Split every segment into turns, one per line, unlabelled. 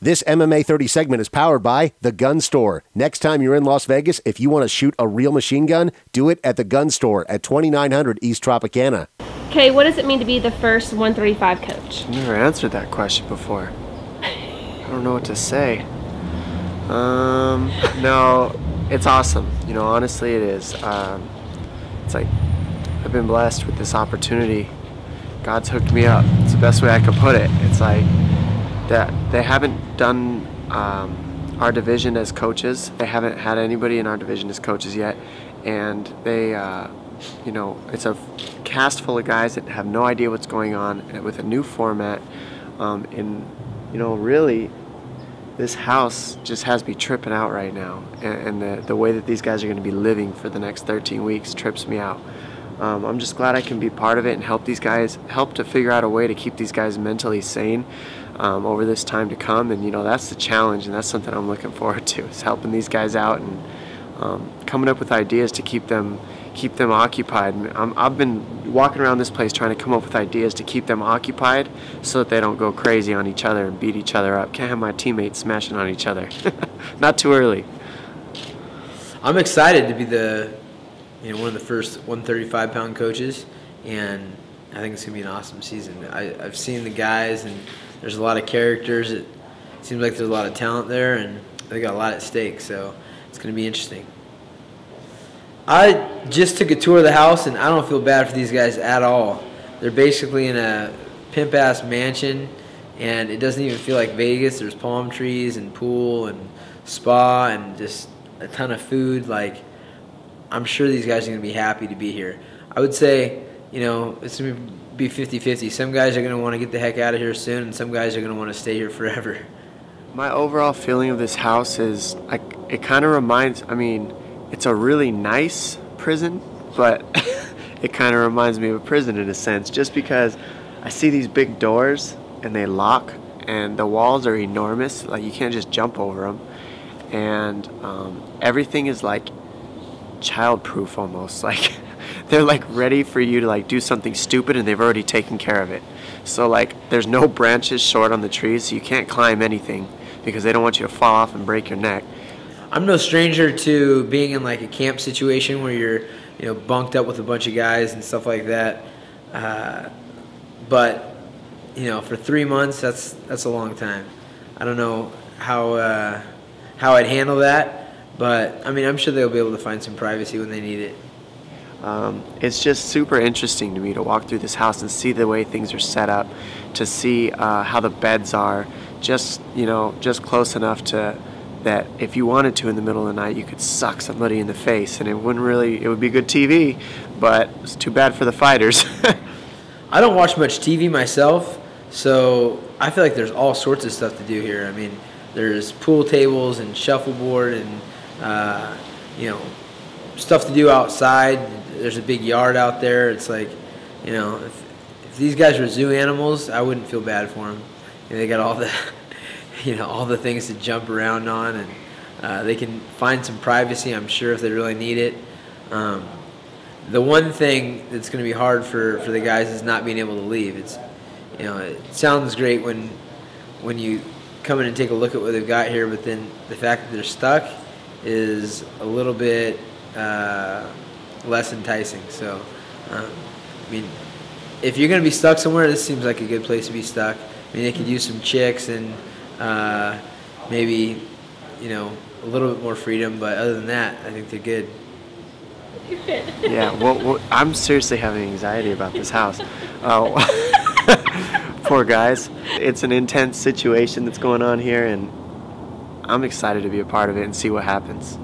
This MMA 30 segment is powered by The Gun Store. Next time you're in Las Vegas, if you want to shoot a real machine gun, do it at The Gun Store at 2900 East Tropicana.
Okay, what does it mean to be the first 135 coach?
I've never answered that question before. I don't know what to say. No, it's awesome. You know, honestly, it is. It's like I've been blessed with this opportunity. God's hooked me up. It's the best way I could put it. It's like that they haven't done our division as coaches. They haven't had anybody in our division as coaches yet, and they, you know, it's a cast full of guys that have no idea what's going on with a new format. And you know, really, this house just has me tripping out right now, and the way that these guys are going to be living for the next 13 weeks trips me out. I'm just glad I can be part of it and help these guys, help to figure out a way to keep these guys mentally sane over this time to come. And you know, that's the challenge, and that's something I'm looking forward to, is helping these guys out and coming up with ideas to keep them occupied. I've been walking around this place trying to come up with ideas to keep them occupied so that they don't go crazy on each other and beat each other up. Can't have my teammates smashing on each other. Not too early.
I'm excited to be one of the first 135-pound coaches, and I think it's going to be an awesome season. I've seen the guys, and there's a lot of characters. It seems like there's a lot of talent there, and they got a lot at stake, so it's going to be interesting. I just took a tour of the house, and I don't feel bad for these guys at all. They're basically in a pimp-ass mansion, and it doesn't even feel like Vegas. There's palm trees and pool and spa and just a ton of food. Like, I'm sure these guys are going to be happy to be here. I would say, you know, it's going to be 50-50. Some guys are going to want to get the heck out of here soon, and some guys are going to want to stay here forever.
My overall feeling of this house is, it kind of reminds, I mean, it's a really nice prison, but it kind of reminds me of a prison in a sense, just because I see these big doors and they lock, and the walls are enormous, like you can't just jump over them, and everything is like child-proof almost. Like they're like ready for you to like do something stupid, and they've already taken care of it. So like there's no branches short on the trees, so you can't climb anything because they don't want you to fall off and break your neck.
I'm no stranger to being in like a camp situation where you're, you know, bunked up with a bunch of guys and stuff like that. But you know, for 3 months, that's a long time. I don't know how I'd handle that, but I mean, I'm sure they'll be able to find some privacy when they need it.
It's just super interesting to me to walk through this house and see the way things are set up, to see how the beds are, just, you know, just close enough to that if you wanted to in the middle of the night, you could suck somebody in the face, and it would be good TV, but it's too bad for the fighters.
I don't watch much TV myself, so I feel like there's all sorts of stuff to do here. I mean, there's pool tables and shuffleboard and, you know, stuff to do outside. There's a big yard out there. It's like, you know, if these guys were zoo animals, I wouldn't feel bad for them. You know, they got all the, you know, all the things to jump around on, and they can find some privacy, I'm sure, if they really need it. The one thing that's going to be hard for the guys is not being able to leave. It's, you know, it sounds great when you come in and take a look at what they've got here, but then the fact that they're stuck is a little bit less enticing. So, I mean, if you're going to be stuck somewhere, this seems like a good place to be stuck. I mean, they could use some chicks and maybe, you know, a little bit more freedom, but other than that, I think they're good.
You're good.
Yeah, well, I'm seriously having anxiety about this house. Poor guys. It's an intense situation that's going on here, and I'm excited to be a part of it and see what happens.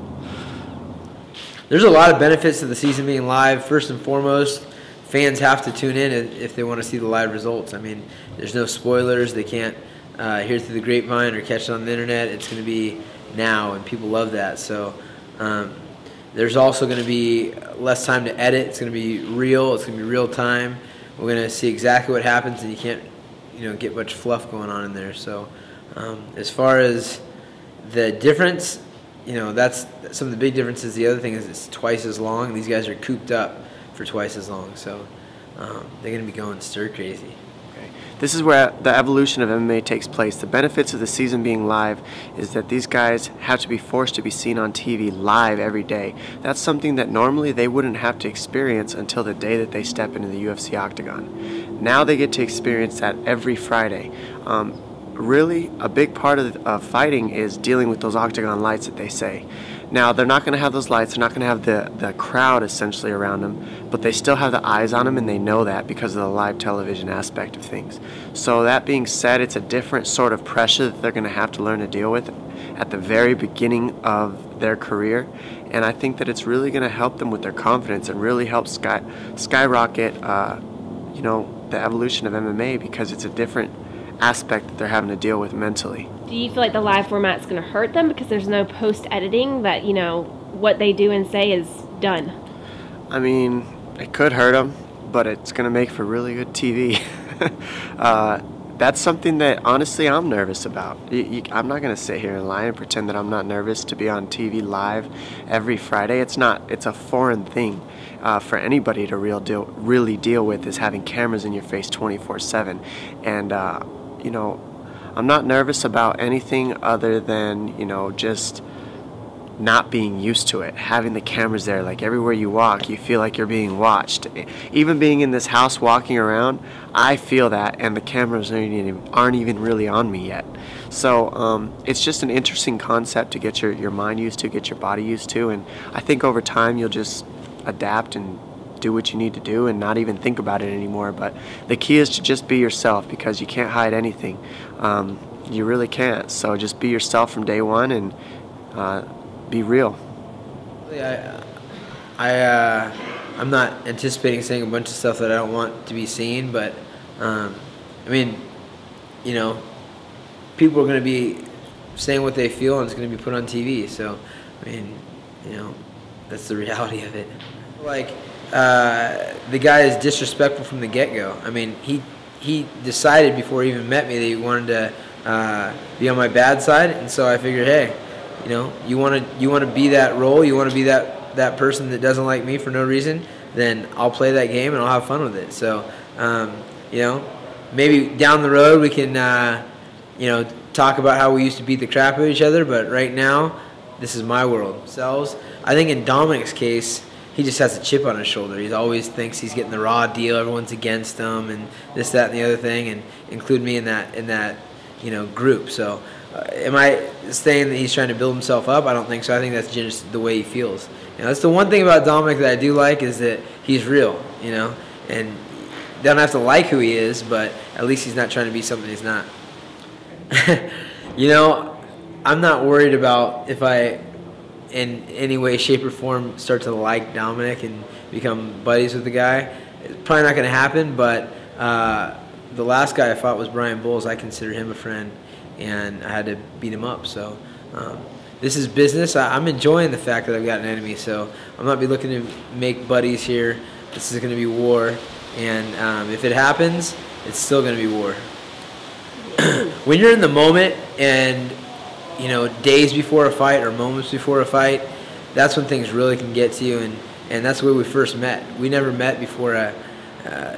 There's a lot of benefits to the season being live. First and foremost, fans have to tune in if they want to see the live results. I mean, there's no spoilers. They can't hear through the grapevine or catch it on the internet. It's going to be now, and people love that. So there's also going to be less time to edit. It's going to be real. It's going to be real time. We're going to see exactly what happens, and you can't, you know, get much fluff going on in there. So as far as the difference, you know, that's some of the big differences. The other thing is it's twice as long. These guys are cooped up for twice as long, so they're going to be going stir crazy.
Okay. This is where the evolution of MMA takes place. The benefits of the season being live is that these guys have to be forced to be seen on TV live every day. That's something that normally they wouldn't have to experience until the day that they step into the UFC octagon. Now they get to experience that every Friday. Really, a big part of fighting is dealing with those octagon lights that they say. Now, they're not going to have those lights, they're not going to have the crowd essentially around them, but they still have the eyes on them, and they know that because of the live television aspect of things. So that being said, it's a different sort of pressure that they're going to have to learn to deal with at the very beginning of their career, and I think that it's really going to help them with their confidence and really help skyrocket you know, the evolution of MMA, because it's a different aspect that they're having to deal with mentally.
Do you feel like the live format's going to hurt them because there's no post-editing, that, you know, what they do and say is done? I
mean, it could hurt them, but it's going to make for really good TV. That's something that, honestly, I'm nervous about. I'm not going to sit here and lie and pretend that I'm not nervous to be on TV live every Friday. It's a foreign thing for anybody to really deal with, is having cameras in your face 24/7. And, you know, I'm not nervous about anything other than, you know, just not being used to it, having the cameras there. Like, everywhere you walk, you feel like you're being watched. Even being in this house walking around, I feel that, and the cameras aren't even really on me yet. So it's just an interesting concept to get your mind used to, get your body used to, and I think over time you'll just adapt and do what you need to do and not even think about it anymore. But the key is to just be yourself, because you can't hide anything. You really can't. So just be yourself from day one and be real.
I'm not anticipating saying a bunch of stuff that I don't want to be seen, but I mean, you know, people are going to be saying what they feel, and it's going to be put on TV. So, I mean, you know, that's the reality of it. Like, the guy is disrespectful from the get-go. I mean, he decided before he even met me that he wanted to be on my bad side, and so I figured, hey, you know, you want to be that role, you want to be that person that doesn't like me for no reason, then I'll play that game and I'll have fun with it. So, you know, maybe down the road we can, you know, talk about how we used to beat the crap out of each other, but right now, this is my world. I think in Dominick's case, he just has a chip on his shoulder. He always thinks he's getting the raw deal. Everyone's against him, and this, that, and the other thing, and include me in that you know, group. So, am I saying that he's trying to build himself up? I don't think so. I think that's just the way he feels. You know, that's the one thing about Dominick that I do like, is that he's real. You know, and don't have to like who he is, but at least he's not trying to be something he's not. You know, I'm not worried about if I, in any way, shape, or form, start to like Dominick and become buddies with the guy. It's probably not going to happen, but the last guy I fought was Brian Bowles. I consider him a friend, and I had to beat him up. So this is business. I'm enjoying the fact that I've got an enemy, so I'm not be looking to make buddies here. This is going to be war, and if it happens, it's still going to be war. When you're in the moment, and you know, days before a fight or moments before a fight, that's when things really can get to you, and that's where we first met. We never met before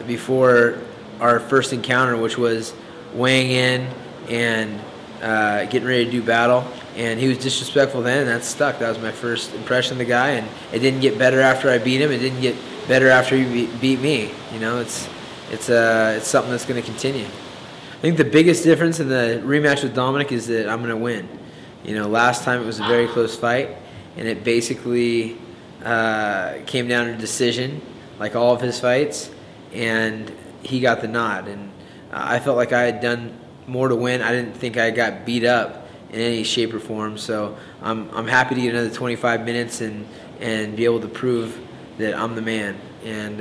before our first encounter, which was weighing in and getting ready to do battle. And he was disrespectful then, and that stuck. That was my first impression of the guy, and it didn't get better after I beat him. It didn't get better after he beat me. You know, it's something that's going to continue. I think the biggest difference in the rematch with Dominick is that I'm going to win. You know, last time it was a very close fight, and it basically came down to a decision, like all of his fights, and he got the nod. And I felt like I had done more to win. I didn't think I got beat up in any shape or form. So I'm happy to get another 25 minutes and be able to prove that I'm the man. And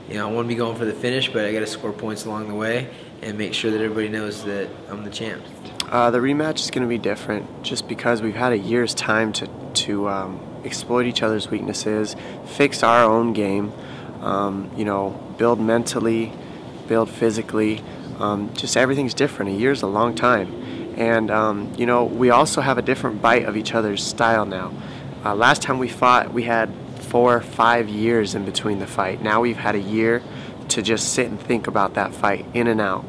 you know, I want to be going for the finish, but I got to score points along the way and make sure that everybody knows that I'm the champ.
The rematch is going to be different just because we've had a year's time to exploit each other's weaknesses, fix our own game, you know, build mentally, build physically. Just everything's different. A year's a long time. And, you know, we also have a different bite of each other's style now. Last time we fought, we had 4 or 5 years in between the fight. Now we've had a year to just sit and think about that fight in and out.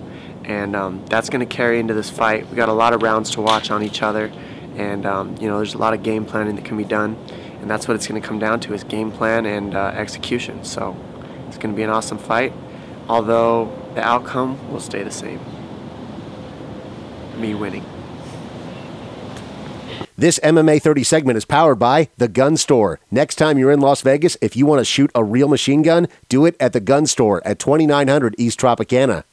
And that's going to carry into this fight. We got a lot of rounds to watch on each other, and there's a lot of game planning that can be done, and that's what it's going to come down to, is game plan and execution. So it's going to be an awesome fight, although the outcome will stay the same. Me winning.
This MMA 30 segment is powered by The Gun Store. Next time you're in Las Vegas, if you want to shoot a real machine gun, do it at The Gun Store at 2900 East Tropicana.